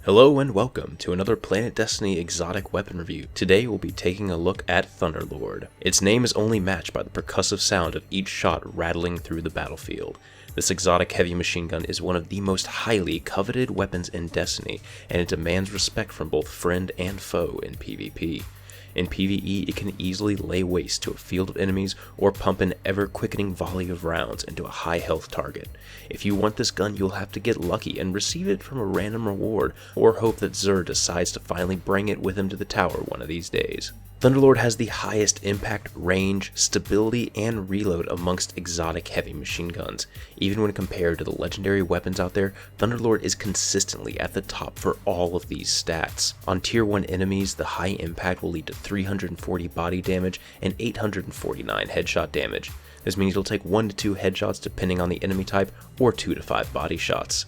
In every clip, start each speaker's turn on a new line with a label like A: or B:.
A: Hello and welcome to another Planet Destiny exotic weapon review. Today we'll be taking a look at Thunderlord. Its name is only matched by the percussive sound of each shot rattling through the battlefield. This exotic heavy machine gun is one of the most highly coveted weapons in Destiny, and it demands respect from both friend and foe in PvP. In PvE, it can easily lay waste to a field of enemies or pump an ever-quickening volley of rounds into a high-health target. If you want this gun, you'll have to get lucky and receive it from a random reward, or hope that Xur decides to finally bring it with him to the tower one of these days. Thunderlord has the highest impact, range, stability, and reload amongst exotic heavy machine guns. Even when compared to the legendary weapons out there, Thunderlord is consistently at the top for all of these stats. On tier 1 enemies, the high impact will lead to 340 body damage and 849 headshot damage. This means you'll take 1 to 2 headshots depending on the enemy type, or 2 to 5 body shots.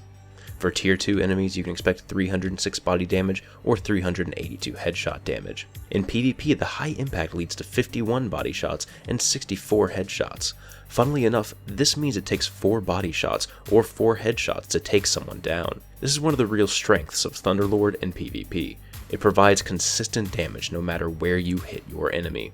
A: For tier 2 enemies, you can expect 306 body damage or 382 headshot damage. In PvP, the high impact leads to 51 body shots and 64 headshots. Funnily enough, this means it takes 4 body shots or 4 headshots to take someone down. This is one of the real strengths of Thunderlord in PvP. It provides consistent damage no matter where you hit your enemy.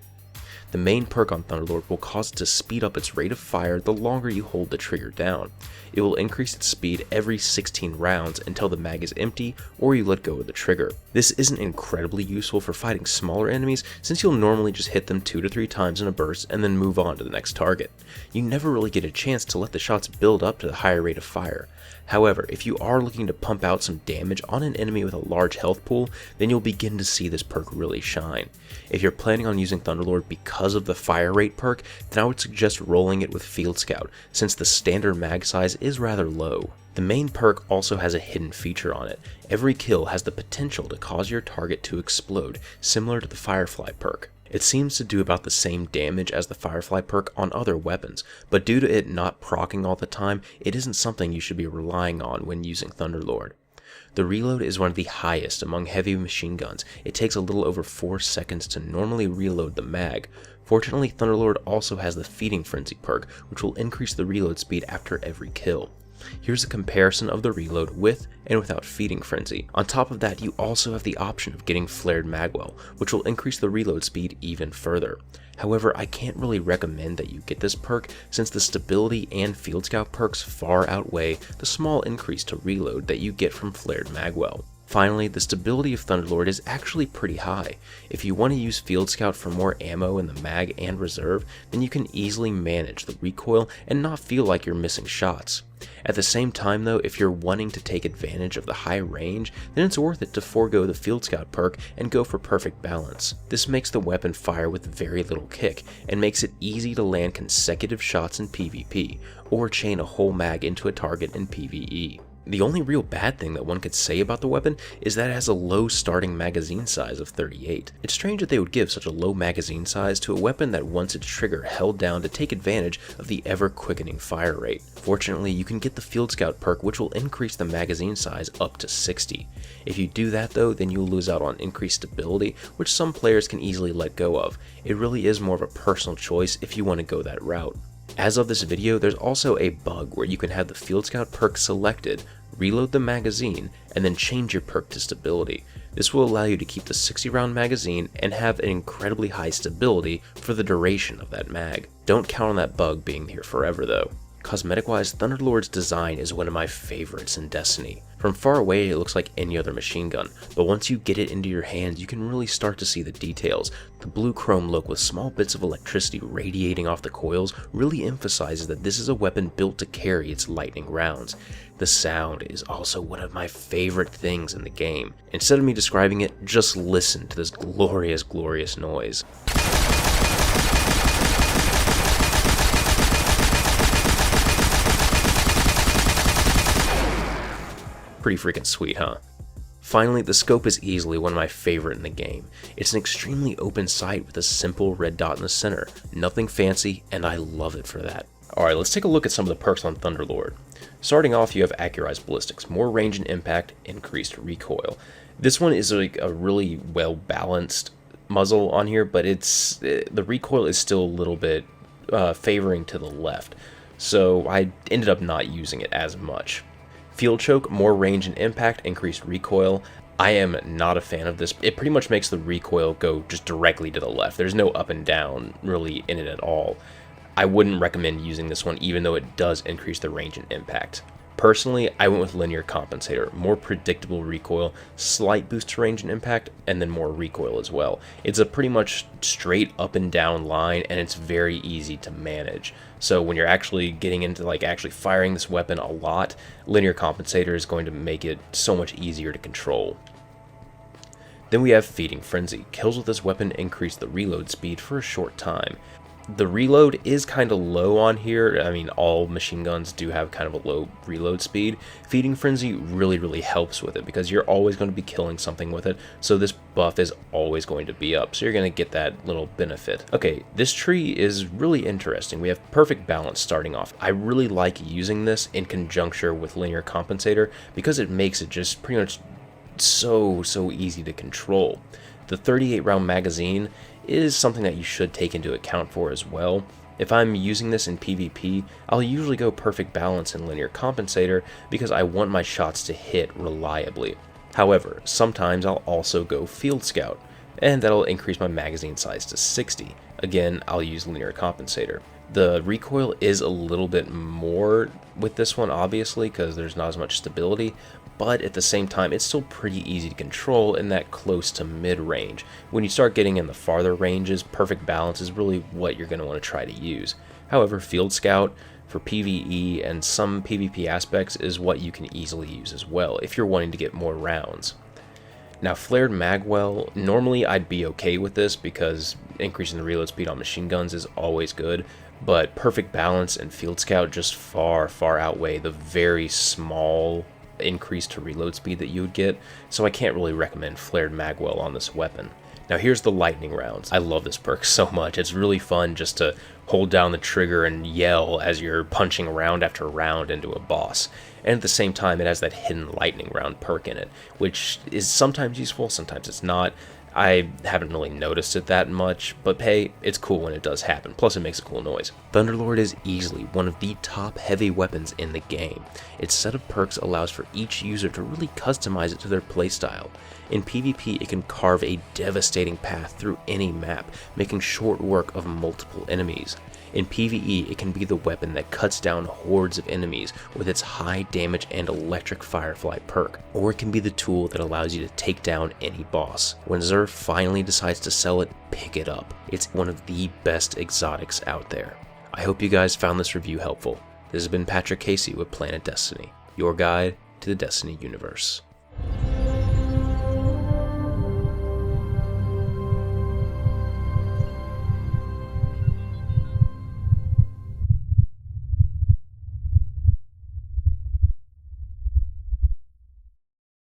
A: The main perk on Thunderlord will cause it to speed up its rate of fire the longer you hold the trigger down. It will increase its speed every 16 rounds until the mag is empty or you let go of the trigger. This isn't incredibly useful for fighting smaller enemies since you'll normally just hit them 2 to 3 times in a burst and then move on to the next target. You never really get a chance to let the shots build up to the higher rate of fire. However, if you are looking to pump out some damage on an enemy with a large health pool, then you'll begin to see this perk really shine. If you're planning on using Thunderlord because of the fire rate perk, then I would suggest rolling it with Field Scout, since the standard mag size is rather low. The main perk also has a hidden feature on it. Every kill has the potential to cause your target to explode, similar to the Firefly perk. It seems to do about the same damage as the Firefly perk on other weapons, but due to it not proccing all the time, it isn't something you should be relying on when using Thunderlord. The reload is one of the highest among heavy machine guns. It takes a little over 4 seconds to normally reload the mag. Fortunately, Thunderlord also has the Feeding Frenzy perk, which will increase the reload speed after every kill. Here's a comparison of the reload with and without Feeding Frenzy. On top of that, you also have the option of getting Flared Magwell, which will increase the reload speed even further. However, I can't really recommend that you get this perk since the stability and Field Scout perks far outweigh the small increase to reload that you get from Flared Magwell. Finally, the stability of Thunderlord is actually pretty high. If you want to use Field Scout for more ammo in the mag and reserve, then you can easily manage the recoil and not feel like you're missing shots. At the same time though, if you're wanting to take advantage of the high range, then it's worth it to forego the Field Scout perk and go for perfect balance. This makes the weapon fire with very little kick, and makes it easy to land consecutive shots in PvP, or chain a whole mag into a target in PvE. The only real bad thing that one could say about the weapon is that it has a low starting magazine size of 38. It's strange that they would give such a low magazine size to a weapon that wants its trigger held down to take advantage of the ever-quickening fire rate. Fortunately, you can get the Field Scout perk, which will increase the magazine size up to 60. If you do that though, then you'll lose out on increased stability, which some players can easily let go of. It really is more of a personal choice if you want to go that route. As of this video, there's also a bug where you can have the Field Scout perk selected, reload the magazine, and then change your perk to stability. This will allow you to keep the 60 round magazine and have an incredibly high stability for the duration of that mag. Don't count on that bug being here forever though. Cosmetic wise, Thunderlord's design is one of my favorites in Destiny. From far away it looks like any other machine gun, but once you get it into your hands you can really start to see the details. The blue chrome look with small bits of electricity radiating off the coils really emphasizes that this is a weapon built to carry its lightning rounds. The sound is also one of my favorite things in the game. Instead of me describing it, just listen to this glorious, glorious noise. Pretty freaking sweet, huh? Finally, the scope is easily one of my favorite in the game. It's an extremely open sight with a simple red dot in the center. Nothing fancy, and I love it for that. Alright, let's take a look at some of the perks on Thunderlord. Starting off, you have Accurized Ballistics, more range and impact, increased recoil. This one is like a really well balanced muzzle on here, but the recoil is still a little bit favoring to the left, so I ended up not using it as much. Field Choke, more range and impact, increased recoil. I am not a fan of this. It pretty much makes the recoil go just directly to the left. There's no up and down really in it at all. I wouldn't recommend using this one, even though it does increase the range and impact. Personally, I went with Linear Compensator, more predictable recoil, slight boost to range and impact, and then more recoil as well. It's a pretty much straight up and down line, and it's very easy to manage. So when you're actually getting into actually firing this weapon a lot, Linear Compensator is going to make it so much easier to control. Then we have Feeding Frenzy. Kills with this weapon increase the reload speed for a short time. The reload is kind of low on here. I mean, all machine guns do have kind of a low reload speed. Feeding Frenzy really helps with it because you're always going to be killing something with it, so this buff is always going to be up, so you're going to get that little benefit. Okay, this tree is really interesting. We have Perfect Balance starting off. I really like using this in conjunction with Linear Compensator because it makes it just pretty much so easy to control. The 38 round magazine is something that you should take into account for as well. If I'm using this in PvP, I'll usually go Perfect Balance and Linear Compensator because I want my shots to hit reliably. However, sometimes I'll also go Field Scout, and that'll increase my magazine size to 60. Again, I'll use Linear Compensator. The recoil is a little bit more with this one, obviously, because there's not as much stability, but at the same time, it's still pretty easy to control in that close to mid-range. When you start getting in the farther ranges, Perfect Balance is really what you're going to want to try to use. However, Field Scout for PvE and some PvP aspects is what you can easily use as well if you're wanting to get more rounds. Now, Flared Magwell, normally I'd be okay with this because increasing the reload speed on machine guns is always good, but Perfect Balance and Field Scout just far outweigh the very small increase to reload speed that you would get, so I can't really recommend Flared Magwell on this weapon. Now here's the lightning rounds. I love this perk so much. It's really fun just to hold down the trigger and yell as you're punching round after round into a boss. And at the same time, it has that hidden lightning round perk in it, which is sometimes useful, sometimes it's not. I haven't really noticed it that much, but hey, it's cool when it does happen, plus it makes a cool noise. Thunderlord is easily one of the top heavy weapons in the game. Its set of perks allows for each user to really customize it to their playstyle. In PvP, it can carve a devastating path through any map, making short work of multiple enemies. In PvE, it can be the weapon that cuts down hordes of enemies with its high damage and electric firefly perk, or it can be the tool that allows you to take down any boss. When Xur finally decides to sell it, pick it up. It's one of the best exotics out there. I hope you guys found this review helpful. This has been Patrick Casey with Planet Destiny, your guide to the Destiny universe.